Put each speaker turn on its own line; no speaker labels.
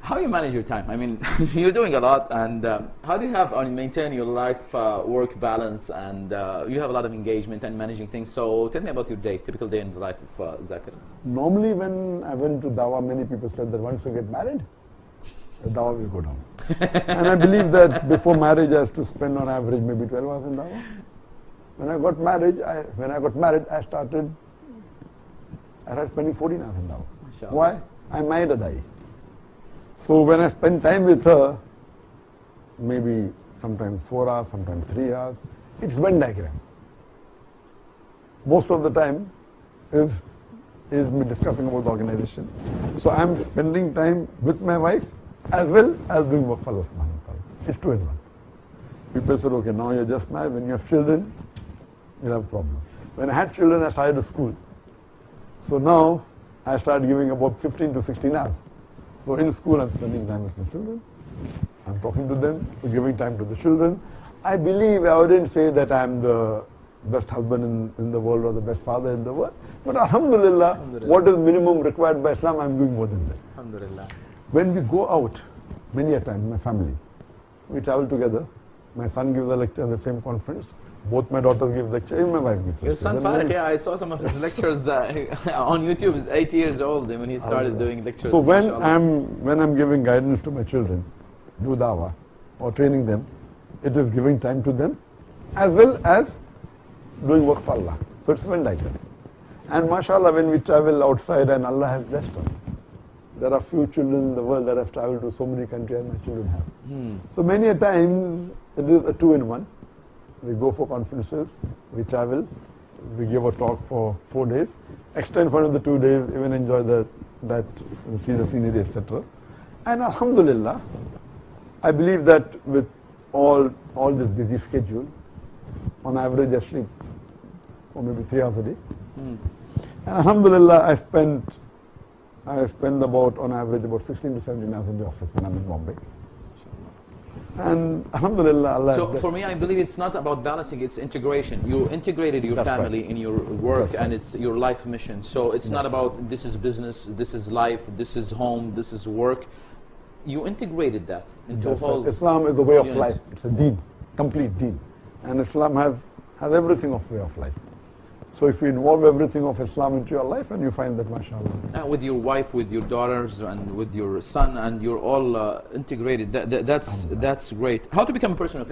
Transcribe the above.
How do you manage your time? I mean, you're doing a lot, and how do you have maintain your life work balance, and you have a lot of engagement and managing things. So tell me about your day, typical day in the life of Zakir.
Normally when I went to Dawah, many people said that once you get married, the Dawah will go down. And I believe that before marriage I have to spend on average maybe 12 hours in Dawah. When I got married, I started spending 14 hours in Dawah. Why? I married a Dai. So when I spend time with her, maybe sometimes 4 hours, sometimes 3 hours, it's Venn diagram. Most of the time is me discussing about the organization. So I'm spending time with my wife as well as doing work for Allah subhanahu wa ta'ala. It's 2 in 1. People said, okay, now you're just married. When you have children, you'll have a problem. When I had children, I started a school. So now I started giving about 15 to 16 hours. So in school, I'm spending time with my children. I'm talking to them, so giving time to the children. I believe, I wouldn't say that I'm the best husband in the world or the best father in the world. But alhamdulillah, what is minimum required by Islam, I'm doing more than that.
Alhamdulillah.
When we go out, many a time, my family, we travel together. My son gives a lecture in the same conference. Both my daughters give lecture, even my wife gives lecture.
Your son Farid, yeah, I saw some of his lectures on YouTube. He's 8 years old when he started doing lectures.
So when I'm giving guidance to my children, do dawah or training them, it is giving time to them as well as doing work for Allah. So it's Venn diagram. And mashallah, when we travel outside and Allah has blessed us, there are few children in the world that have traveled to so many countries as my children have. So many a times it is a 2 in 1. We go for conferences, we travel, we give a talk for 4 days, extend for another 2 days, even enjoy that see the scenery, etc. And alhamdulillah, I believe that with all this busy schedule, on average I sleep for maybe 3 hours a day. And alhamdulillah, I spend about, on average, about 16 to 17 hours in the office when I'm in Bombay. And alhamdulillah, Allah.
So for me, I believe it's not about balancing, it's integration. You integrated your family in your work, and it's your life mission. So it's not about this is business, this is life, this is home, this is work. You integrated that into a whole.
Islam is the way of life. It's a deen, complete deen. And Islam has everything of way of life. So if you involve everything of Islam into your life, and you find that, mashallah.
With your wife, with your daughters, and with your son, and you're all integrated. That's great. How to become a person of